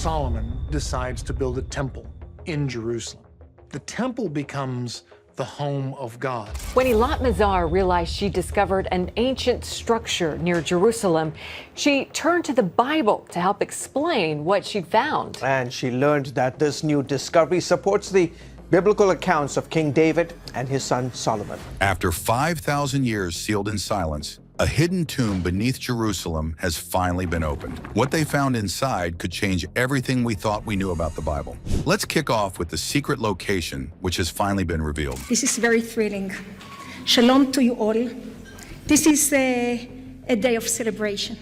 Solomon decides to build a temple in Jerusalem. The temple becomes the home of God. When Eilat Mazar realized she discovered an ancient structure near Jerusalem, she turned to the Bible to help explain what she found. And she learned that this new discovery supports the biblical accounts of King David and his son Solomon. After 5,000 years sealed in silence, a hidden tomb beneath Jerusalem has finally been opened. What they found inside could change everything we thought we knew about the Bible. Let's kick off with the secret location, which has finally been revealed. This is very thrilling. Shalom to you all. This is a day of celebration.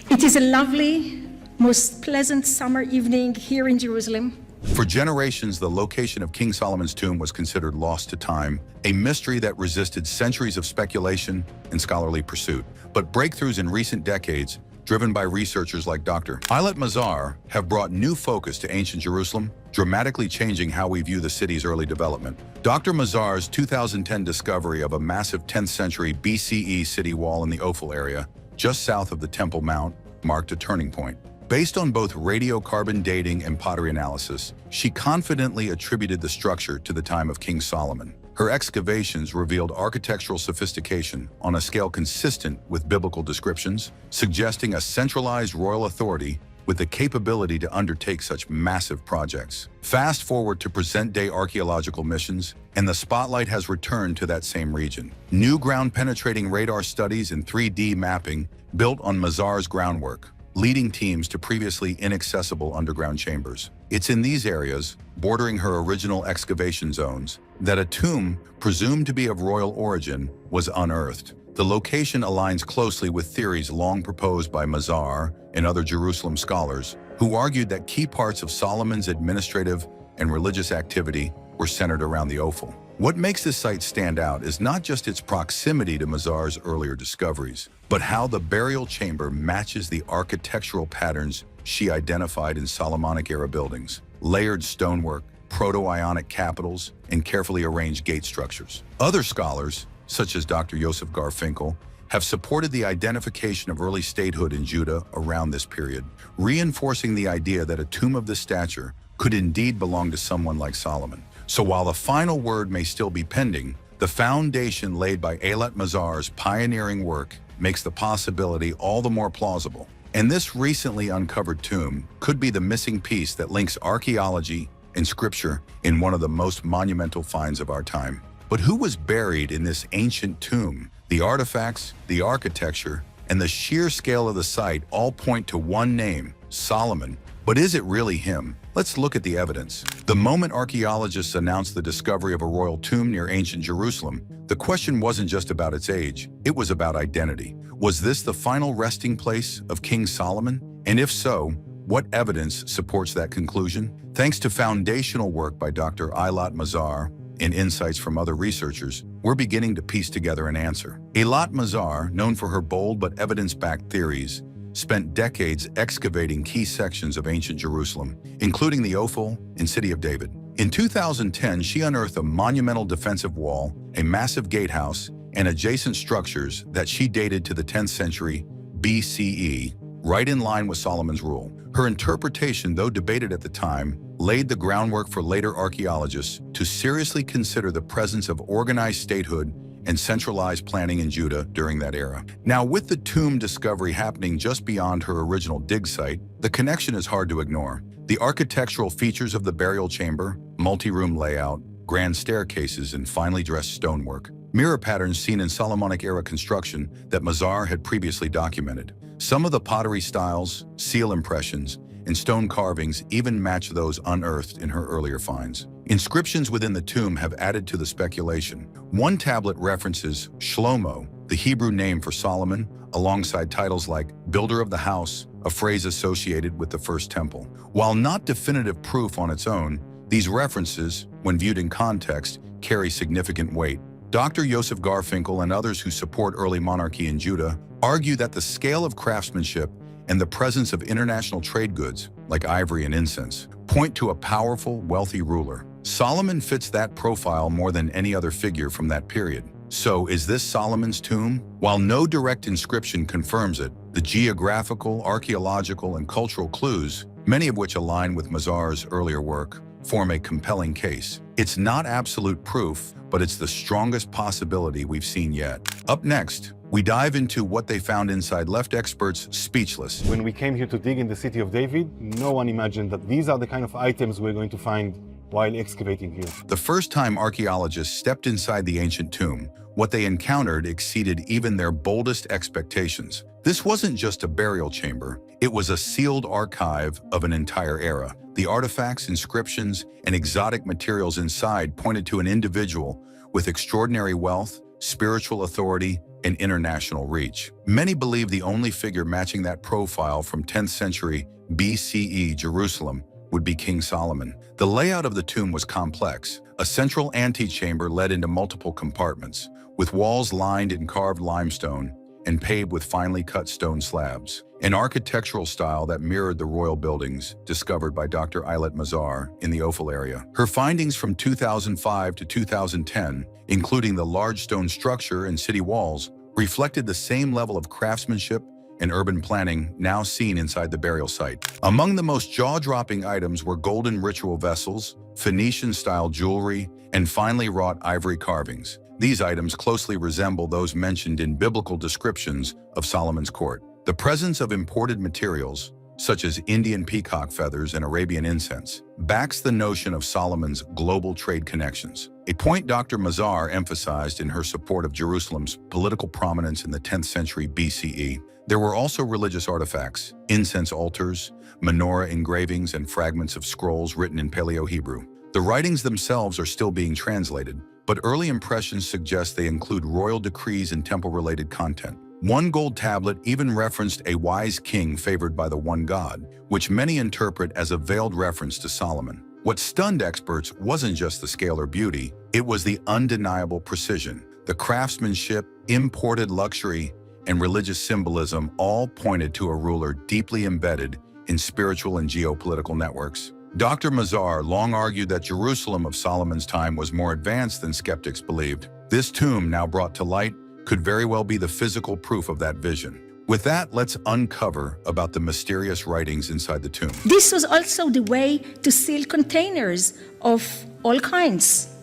It is a lovely, most pleasant summer evening here in Jerusalem. For generations, the location of King Solomon's tomb was considered lost to time, a mystery that resisted centuries of speculation and scholarly pursuit. But breakthroughs in recent decades, driven by researchers like Dr. Eilat Mazar, have brought new focus to ancient Jerusalem, dramatically changing how we view the city's early development. Dr. Mazar's 2010 discovery of a massive 10th century BCE city wall in the Ophel area, just south of the Temple Mount, marked a turning point. Based on both radiocarbon dating and pottery analysis, she confidently attributed the structure to the time of King Solomon. Her excavations revealed architectural sophistication on a scale consistent with biblical descriptions, suggesting a centralized royal authority with the capability to undertake such massive projects. Fast forward to present-day archaeological missions, and the spotlight has returned to that same region. New ground-penetrating radar studies and 3D mapping built on Mazar's groundwork, leading teams to previously inaccessible underground chambers. It's in these areas, bordering her original excavation zones, that a tomb, presumed to be of royal origin, was unearthed. The location aligns closely with theories long proposed by Mazar and other Jerusalem scholars, who argued that key parts of Solomon's administrative and religious activity were centered around the Ophel. What makes this site stand out is not just its proximity to Mazar's earlier discoveries, but how the burial chamber matches the architectural patterns she identified in Solomonic-era buildings: layered stonework, proto-Ionic capitals, and carefully arranged gate structures. Other scholars, such as Dr. Joseph Garfinkel, have supported the identification of early statehood in Judah around this period, reinforcing the idea that a tomb of this stature could indeed belong to someone like Solomon. So while the final word may still be pending, the foundation laid by Eilat Mazar's pioneering work makes the possibility all the more plausible. And this recently uncovered tomb could be the missing piece that links archaeology and scripture in one of the most monumental finds of our time. But who was buried in this ancient tomb? The artifacts, the architecture, and the sheer scale of the site all point to one name: Solomon. But is it really him? Let's look at the evidence. The moment archaeologists announced the discovery of a royal tomb near ancient Jerusalem, the question wasn't just about its age, it was about identity. Was this the final resting place of King Solomon? And if so, what evidence supports that conclusion? Thanks to foundational work by Dr. Eilat Mazar and insights from other researchers, we're beginning to piece together an answer. Eilat Mazar, known for her bold but evidence-backed theories, spent decades excavating key sections of ancient Jerusalem, including the Ophel and City of David. In 2010, she unearthed a monumental defensive wall, a massive gatehouse, and adjacent structures that she dated to the 10th century BCE, right in line with Solomon's rule. Her interpretation, though debated at the time, laid the groundwork for later archaeologists to seriously consider the presence of organized statehood and centralized planning in Judah during that era. Now, with the tomb discovery happening just beyond her original dig site, the connection is hard to ignore. The architectural features of the burial chamber, multi-room layout, grand staircases, and finely dressed stonework mirror patterns seen in Solomonic-era construction that Mazar had previously documented. Some of the pottery styles, seal impressions, and stone carvings even match those unearthed in her earlier finds. Inscriptions within the tomb have added to the speculation. One tablet references Shlomo, the Hebrew name for Solomon, alongside titles like Builder of the House, a phrase associated with the First Temple. While not definitive proof on its own, these references, when viewed in context, carry significant weight. Dr. Joseph Garfinkel and others who support early monarchy in Judah argue that the scale of craftsmanship and the presence of international trade goods, like ivory and incense, point to a powerful, wealthy ruler. Solomon fits that profile more than any other figure from that period. So, is this Solomon's tomb? While no direct inscription confirms it, the geographical, archaeological, and cultural clues many of which align with Mazar's earlier work, form a compelling case. It's not absolute proof, but it's the strongest possibility we've seen yet. Up next, we dive into what they found inside, left experts speechless. When we came here to dig in the city of David, no one imagined that these are the kind of items we're going to find while excavating here. The first time archaeologists stepped inside the ancient tomb, what they encountered exceeded even their boldest expectations. This wasn't just a burial chamber, it was a sealed archive of an entire era. The artifacts, inscriptions, and exotic materials inside pointed to an individual with extraordinary wealth, spiritual authority, and international reach. Many believe the only figure matching that profile from 10th century BCE Jerusalem would be King Solomon. The layout of the tomb was complex. A central antechamber led into multiple compartments, with walls lined in carved limestone and paved with finely cut stone slabs, an architectural style that mirrored the royal buildings discovered by Dr. Eilat Mazar in the Ophel area. Her findings from 2005 to 2010, including the large stone structure and city walls, reflected the same level of craftsmanship and urban planning now seen inside the burial site. Among the most jaw-dropping items were golden ritual vessels, Phoenician-style jewelry, and finely wrought ivory carvings. These items closely resemble those mentioned in biblical descriptions of Solomon's court. The presence of imported materials, such as Indian peacock feathers and Arabian incense, backs the notion of Solomon's global trade connections, a point Dr. Mazar emphasized in her support of Jerusalem's political prominence in the 10th century BCE. There were also religious artifacts, incense altars, menorah engravings, and fragments of scrolls written in Paleo-Hebrew. The writings themselves are still being translated, but early impressions suggest they include royal decrees and temple-related content. One gold tablet even referenced a wise king favored by the one God, which many interpret as a veiled reference to Solomon. What stunned experts wasn't just the scale or beauty, it was the undeniable precision. The craftsmanship, imported luxury, and religious symbolism all pointed to a ruler deeply embedded in spiritual and geopolitical networks. Dr. Mazar long argued that Jerusalem of Solomon's time was more advanced than skeptics believed. This tomb, now brought to light, could very well be the physical proof of that vision. With that, let's uncover about the mysterious writings inside the tomb. This was also the way to seal containers of all kinds,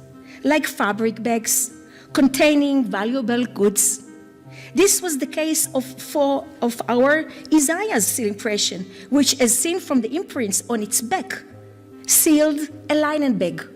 like fabric bags containing valuable goods. This was the case of our Isaiah's seal impression, which, as seen from the imprints on its back, sealed a linen bag.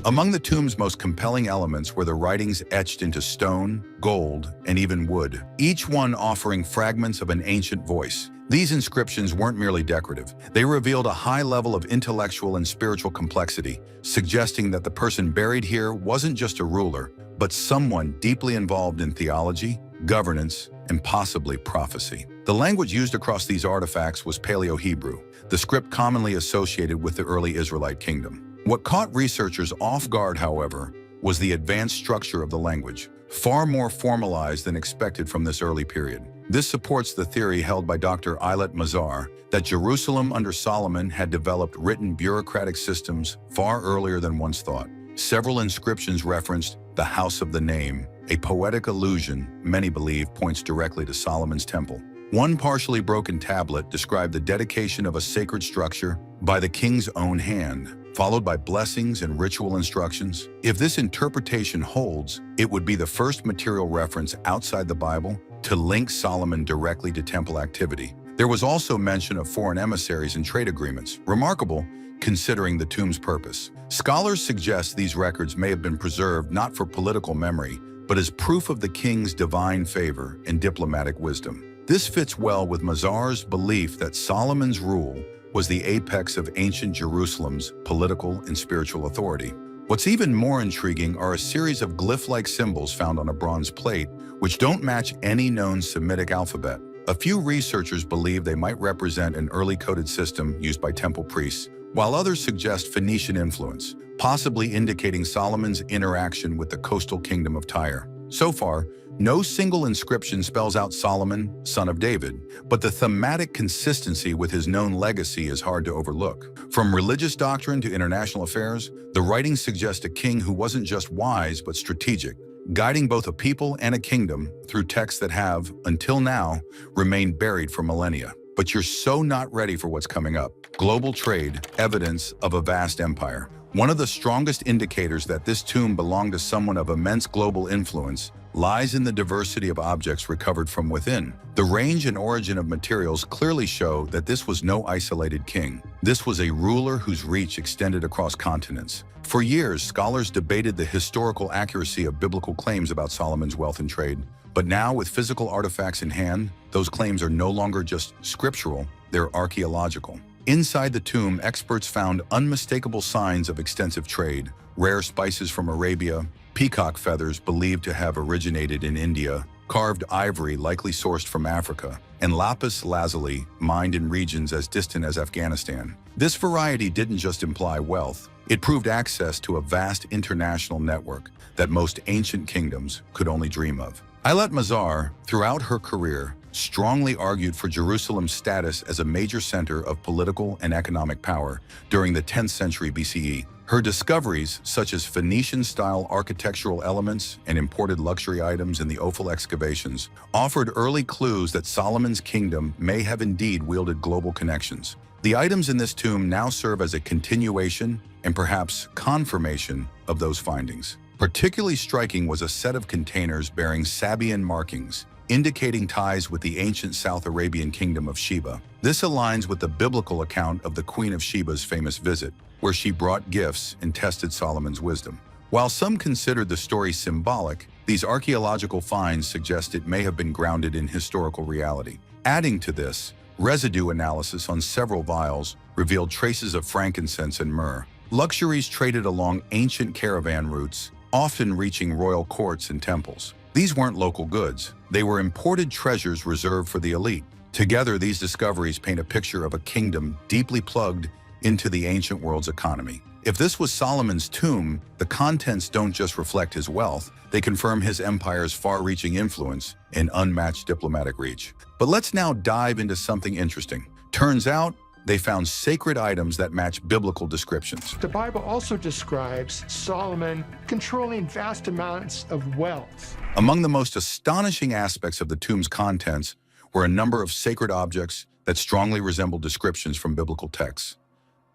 Among the tomb's most compelling elements were the writings etched into stone, gold, and even wood, each one offering fragments of an ancient voice. These inscriptions weren't merely decorative. They revealed a high level of intellectual and spiritual complexity, suggesting that the person buried here wasn't just a ruler, but someone deeply involved in theology, governance, and possibly prophecy. The language used across these artifacts was Paleo-Hebrew, the script commonly associated with the early Israelite kingdom. What caught researchers off guard, however, was the advanced structure of the language, far more formalized than expected from this early period. This supports the theory held by Dr. Eilat Mazar that Jerusalem under Solomon had developed written bureaucratic systems far earlier than once thought. Several inscriptions referenced the House of the Name, a poetic allusion many believe points directly to Solomon's temple. One partially broken tablet described the dedication of a sacred structure by the king's own hand, followed by blessings and ritual instructions. If this interpretation holds, it would be the first material reference outside the Bible to link Solomon directly to temple activity. There was also mention of foreign emissaries and trade agreements, remarkable considering the tomb's purpose. Scholars suggest these records may have been preserved not for political memory, but as proof of the king's divine favor and diplomatic wisdom. This fits well with Mazar's belief that Solomon's rule was the apex of ancient Jerusalem's political and spiritual authority. What's even more intriguing are a series of glyph-like symbols found on a bronze plate, which don't match any known Semitic alphabet. A few researchers believe they might represent an early coded system used by temple priests, while others suggest Phoenician influence, possibly indicating Solomon's interaction with the coastal kingdom of Tyre. So far, no single inscription spells out Solomon, son of David, but the thematic consistency with his known legacy is hard to overlook. From religious doctrine to international affairs, the writings suggest a king who wasn't just wise but strategic, guiding both a people and a kingdom through texts that have, until now, remained buried for millennia. but you're so not ready for what's coming up. Global trade, evidence of a vast empire. One of the strongest indicators that this tomb belonged to someone of immense global influence lies in the diversity of objects recovered from within. The range and origin of materials clearly show that this was no isolated king. This was a ruler whose reach extended across continents. For years, scholars debated the historical accuracy of biblical claims about Solomon's wealth and trade. But now, with physical artifacts in hand, those claims are no longer just scriptural, they're archaeological. Inside the tomb, experts found unmistakable signs of extensive trade: rare spices from Arabia, peacock feathers believed to have originated in India, carved ivory likely sourced from Africa, and lapis lazuli mined in regions as distant as Afghanistan. This variety didn't just imply wealth, it proved access to a vast international network that most ancient kingdoms could only dream of. Eilat Mazar, throughout her career, strongly argued for Jerusalem's status as a major center of political and economic power during the 10th century BCE. Her discoveries, such as Phoenician-style architectural elements and imported luxury items in the Ophel excavations, offered early clues that Solomon's kingdom may have indeed wielded global connections. The items in this tomb now serve as a continuation and perhaps confirmation of those findings. Particularly striking was a set of containers bearing Sabaean markings, indicating ties with the ancient South Arabian kingdom of Sheba. This aligns with the biblical account of the Queen of Sheba's famous visit, where she brought gifts and tested Solomon's wisdom. While some considered the story symbolic, these archaeological finds suggest it may have been grounded in historical reality. Adding to this, residue analysis on several vials revealed traces of frankincense and myrrh, luxuries traded along ancient caravan routes, often reaching royal courts and temples. These weren't local goods. They were imported treasures reserved for the elite. Together, these discoveries paint a picture of a kingdom deeply plugged into the ancient world's economy. If this was Solomon's tomb, the contents don't just reflect his wealth, they confirm his empire's far-reaching influence and unmatched diplomatic reach. But let's now dive into something interesting. Turns out, they found sacred items that match biblical descriptions. The Bible also describes Solomon controlling vast amounts of wealth. Among the most astonishing aspects of the tomb's contents were a number of sacred objects that strongly resembled descriptions from biblical texts.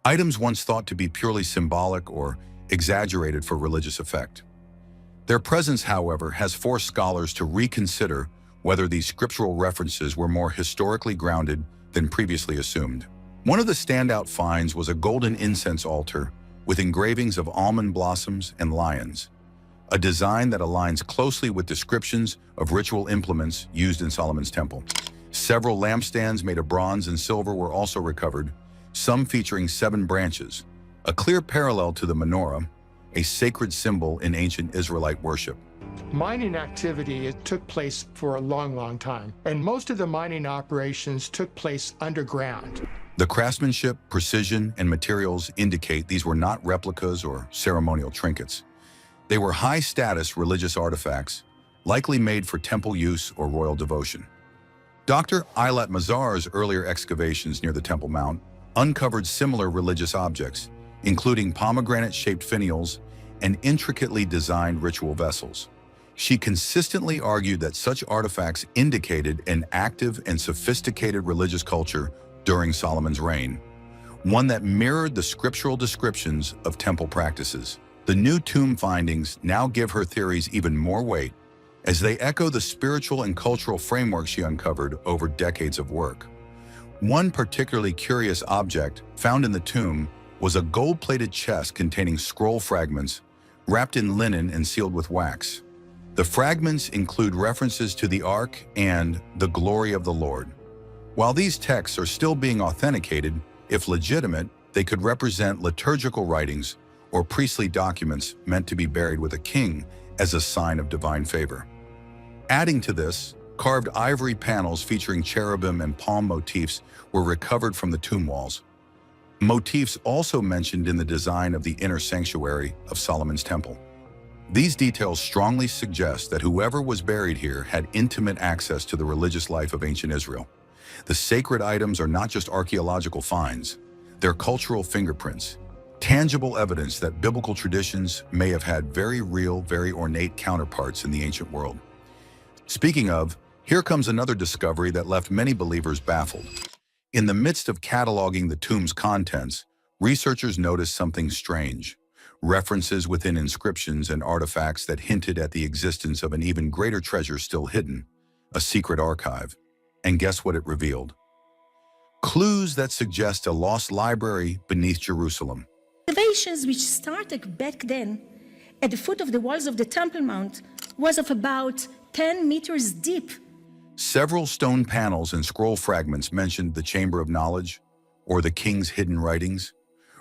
Items once thought to be purely symbolic or exaggerated for religious effect. Their presence, however, has forced scholars to reconsider whether these scriptural references were more historically grounded than previously assumed. One of the standout finds was a golden incense altar with engravings of almond blossoms and lions, a design that aligns closely with descriptions of ritual implements used in Solomon's temple. Several lampstands made of bronze and silver were also recovered, some featuring 7 branches, a clear parallel to the menorah, a sacred symbol in ancient Israelite worship. Mining activity took place for a long time, and most of the mining operations took place underground. The craftsmanship, precision, and materials indicate these were not replicas or ceremonial trinkets. They were high-status religious artifacts, likely made for temple use or royal devotion. Dr. Eilat Mazar's earlier excavations near the Temple Mount uncovered similar religious objects, including pomegranate-shaped finials and intricately designed ritual vessels. She consistently argued that such artifacts indicated an active and sophisticated religious culture during Solomon's reign, one that mirrored the scriptural descriptions of temple practices. The new tomb findings now give her theories even more weight, as they echo the spiritual and cultural framework she uncovered over decades of work. One particularly curious object found in the tomb was a gold-plated chest containing scroll fragments wrapped in linen and sealed with wax. The fragments include references to the Ark and the glory of the Lord. While these texts are still being authenticated, if legitimate, they could represent liturgical writings or priestly documents meant to be buried with a king as a sign of divine favor. Adding to this, carved ivory panels featuring cherubim and palm motifs were recovered from the tomb walls. Motifs also mentioned in the design of the inner sanctuary of Solomon's temple. These details strongly suggest that whoever was buried here had intimate access to the religious life of ancient Israel. The sacred items are not just archaeological finds, they're cultural fingerprints, tangible evidence that biblical traditions may have had very real, very ornate counterparts in the ancient world. Speaking of, here comes another discovery that left many believers baffled. In the midst of cataloging the tomb's contents, researchers noticed something strange: references within inscriptions and artifacts that hinted at the existence of an even greater treasure still hidden, a secret archive. And guess what it revealed? Clues that suggest a lost library beneath Jerusalem. Excavations which started back then at the foot of the walls of the Temple Mount was of about 10 meters deep. Several stone panels and scroll fragments mentioned the Chamber of Knowledge, or the king's hidden writings,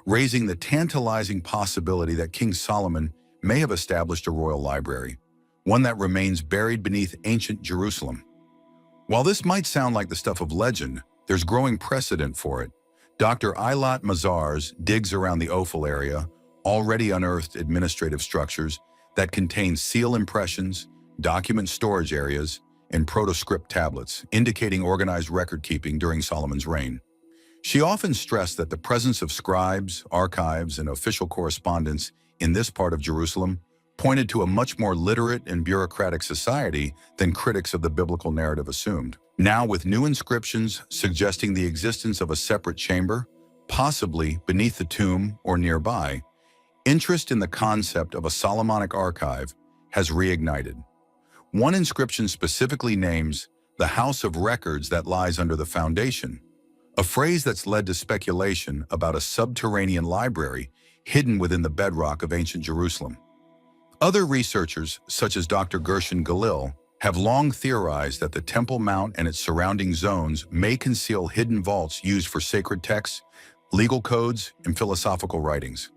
raising the tantalizing possibility that King Solomon may have established a royal library, one that remains buried beneath ancient Jerusalem. While this might sound like the stuff of legend, there's growing precedent for it. Dr. Eilat Mazar's digs around the Ophel area already unearthed administrative structures that contain seal impressions, document storage areas, and protoscript tablets, indicating organized record-keeping during Solomon's reign. She often stressed that the presence of scribes, archives, and official correspondence in this part of Jerusalem pointed to a much more literate and bureaucratic society than critics of the biblical narrative assumed. Now, with new inscriptions suggesting the existence of a separate chamber, possibly beneath the tomb or nearby, interest in the concept of a Solomonic archive has reignited. One inscription specifically names the house of records that lies under the foundation, a phrase that's led to speculation about a subterranean library hidden within the bedrock of ancient Jerusalem. Other researchers, such as Dr. Gershon Galil, have long theorized that the Temple Mount and its surrounding zones may conceal hidden vaults used for sacred texts, legal codes, and philosophical writings.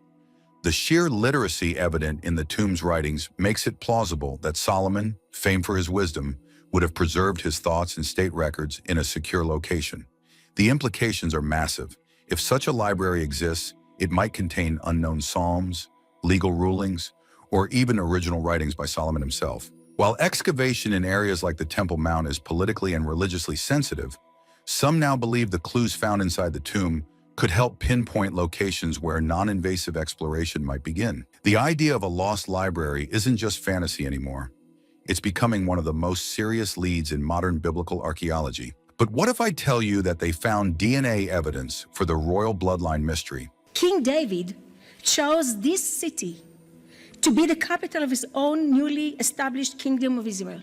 The sheer literacy evident in the tomb's writings makes it plausible that Solomon, famed for his wisdom, would have preserved his thoughts and state records in a secure location. The implications are massive. If such a library exists, it might contain unknown psalms, legal rulings, or even original writings by Solomon himself. While excavation in areas like the Temple Mount is politically and religiously sensitive, some now believe the clues found inside the tomb could help pinpoint locations where non-invasive exploration might begin. The idea of a lost library isn't just fantasy anymore. It's becoming one of the most serious leads in modern biblical archaeology. But what if I tell you that they found DNA evidence for the royal bloodline mystery? King David chose this city to be the capital of his own newly established kingdom of Israel.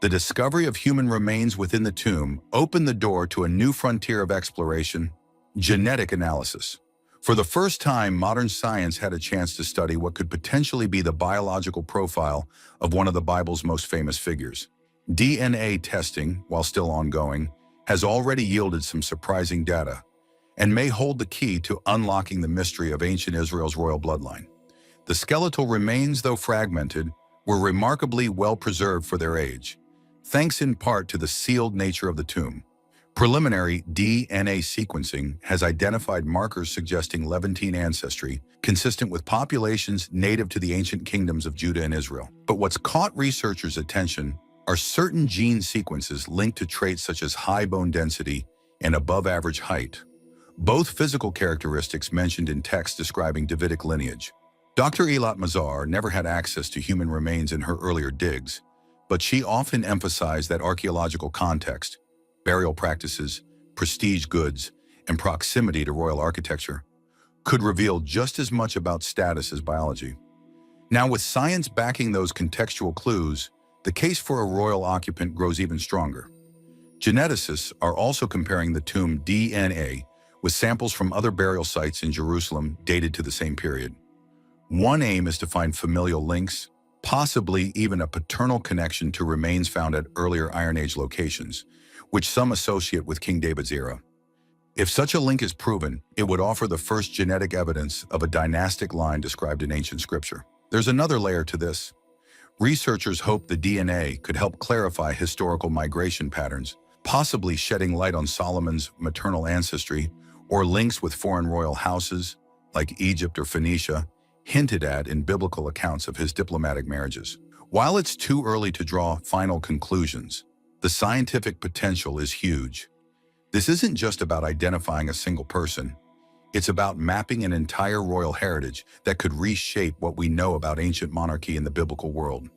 The discovery of human remains within the tomb opened the door to a new frontier of exploration: genetic analysis. For the first time, modern science had a chance to study what could potentially be the biological profile of one of the Bible's most famous figures. DNA testing, while still ongoing, has already yielded some surprising data and may hold the key to unlocking the mystery of ancient Israel's royal bloodline. The skeletal remains, though fragmented, were remarkably well preserved for their age, thanks in part to the sealed nature of the tomb. Preliminary DNA sequencing has identified markers suggesting Levantine ancestry, consistent with populations native to the ancient kingdoms of Judah and Israel. But what's caught researchers' attention are certain gene sequences linked to traits such as high bone density and above-average height, both physical characteristics mentioned in texts describing Davidic lineage. Dr. Eilat Mazar never had access to human remains in her earlier digs, but she often emphasized that archaeological context, burial practices, prestige goods, and proximity to royal architecture could reveal just as much about status as biology. Now, with science backing those contextual clues, the case for a royal occupant grows even stronger. Geneticists are also comparing the tomb DNA with samples from other burial sites in Jerusalem dated to the same period. One aim is to find familial links, possibly even a paternal connection to remains found at earlier Iron Age locations, which some associate with King David's era. If such a link is proven, it would offer the first genetic evidence of a dynastic line described in ancient scripture. There's another layer to this. Researchers hope the DNA could help clarify historical migration patterns, possibly shedding light on Solomon's maternal ancestry or links with foreign royal houses, like Egypt or Phoenicia, hinted at in biblical accounts of his diplomatic marriages. While it's too early to draw final conclusions, the scientific potential is huge. This isn't just about identifying a single person. It's about mapping an entire royal heritage that could reshape what we know about ancient monarchy in the biblical world.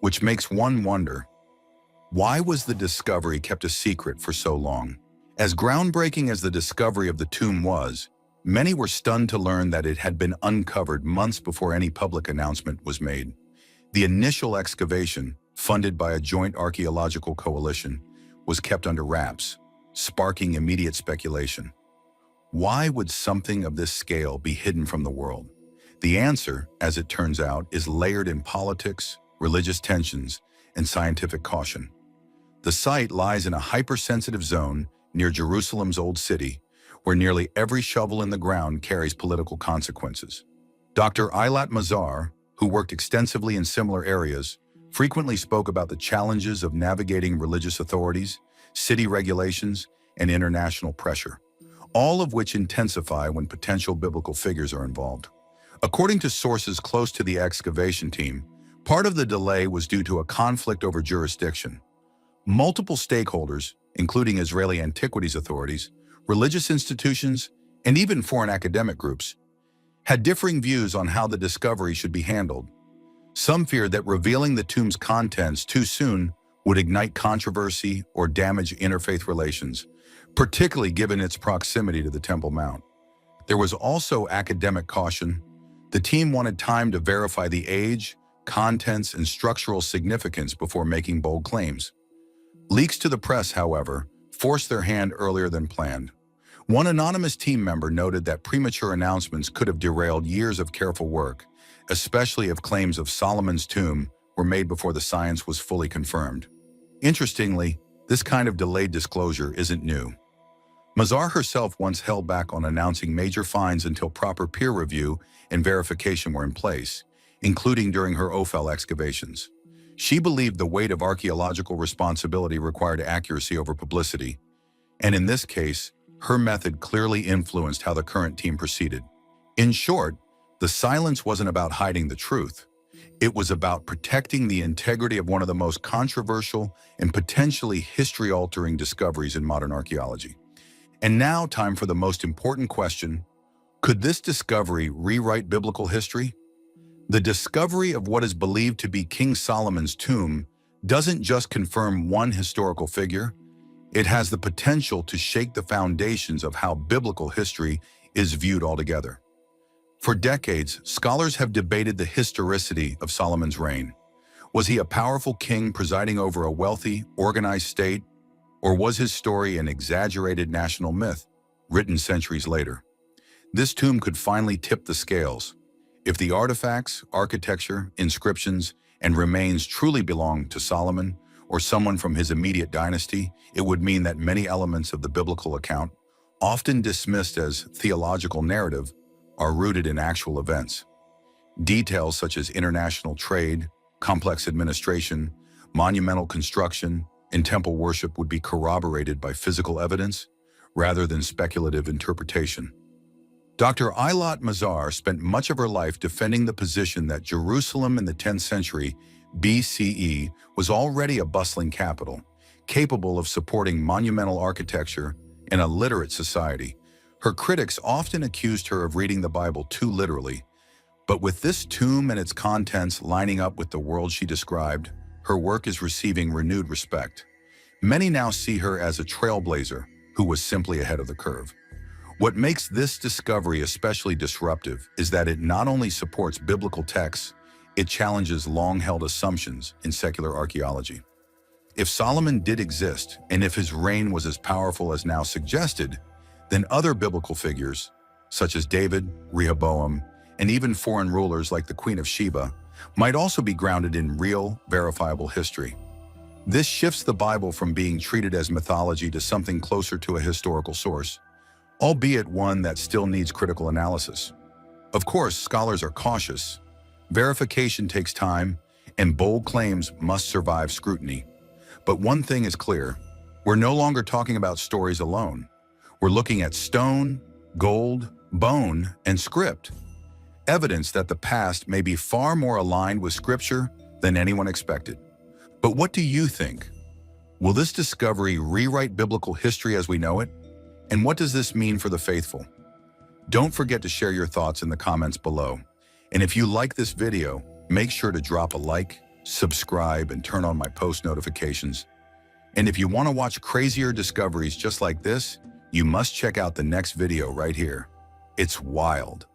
Which makes one wonder, why was the discovery kept a secret for so long? As groundbreaking as the discovery of the tomb was, many were stunned to learn that it had been uncovered months before any public announcement was made. The initial excavation, funded by a joint archaeological coalition, was kept under wraps, sparking immediate speculation. Why would something of this scale be hidden from the world? The answer, as it turns out, is layered in politics, religious tensions, and scientific caution. The site lies in a hypersensitive zone near Jerusalem's Old City, where nearly every shovel in the ground carries political consequences. Dr. Eilat Mazar, who worked extensively in similar areas, frequently spoke about the challenges of navigating religious authorities, city regulations, and international pressure, all of which intensify when potential biblical figures are involved. According to sources close to the excavation team, part of the delay was due to a conflict over jurisdiction. Multiple stakeholders, including Israeli antiquities authorities, religious institutions, and even foreign academic groups, had differing views on how the discovery should be handled. Some feared that revealing the tomb's contents too soon would ignite controversy or damage interfaith relations, particularly given its proximity to the Temple Mount. There was also academic caution. The team wanted time to verify the age, contents, and structural significance before making bold claims. Leaks to the press, however, forced their hand earlier than planned. One anonymous team member noted that premature announcements could have derailed years of careful work, especially if claims of Solomon's tomb were made before the science was fully confirmed. Interestingly, this kind of delayed disclosure isn't new. Mazar herself once held back on announcing major finds until proper peer review and verification were in place, including during her Ophel excavations. She believed the weight of archaeological responsibility required accuracy over publicity, and in this case, her method clearly influenced how the current team proceeded. In short, the silence wasn't about hiding the truth. It was about protecting the integrity of one of the most controversial and potentially history-altering discoveries in modern archaeology. And now, time for the most important question: could this discovery rewrite biblical history? The discovery of what is believed to be King Solomon's tomb doesn't just confirm one historical figure, it has the potential to shake the foundations of how biblical history is viewed altogether. For decades, scholars have debated the historicity of Solomon's reign. Was he a powerful king presiding over a wealthy, organized state, or was his story an exaggerated national myth, written centuries later? This tomb could finally tip the scales. If the artifacts, architecture, inscriptions, and remains truly belong to Solomon or someone from his immediate dynasty, it would mean that many elements of the biblical account, often dismissed as theological narrative, are rooted in actual events. Details such as international trade, complex administration, monumental construction, and temple worship would be corroborated by physical evidence rather than speculative interpretation. Dr. Eilat Mazar spent much of her life defending the position that Jerusalem in the 10th century BCE was already a bustling capital, capable of supporting monumental architecture and a literate society. Her critics often accused her of reading the Bible too literally, but with this tomb and its contents lining up with the world she described, her work is receiving renewed respect. Many now see her as a trailblazer who was simply ahead of the curve. What makes this discovery especially disruptive is that it not only supports biblical texts, it challenges long-held assumptions in secular archaeology. If Solomon did exist, and if his reign was as powerful as now suggested, then other biblical figures, such as David, Rehoboam, and even foreign rulers like the Queen of Sheba, might also be grounded in real, verifiable history. This shifts the Bible from being treated as mythology to something closer to a historical source, albeit one that still needs critical analysis. Of course, scholars are cautious. Verification takes time, and bold claims must survive scrutiny. But one thing is clear: we're no longer talking about stories alone. We're looking at stone, gold, bone, and script, evidence that the past may be far more aligned with Scripture than anyone expected. But what do you think? Will this discovery rewrite biblical history as we know it? And what does this mean for the faithful? Don't forget to share your thoughts in the comments below. And if you like this video, make sure to drop a like, subscribe, and turn on my post notifications. And if you want to watch crazier discoveries just like this, you must check out the next video right here. It's wild.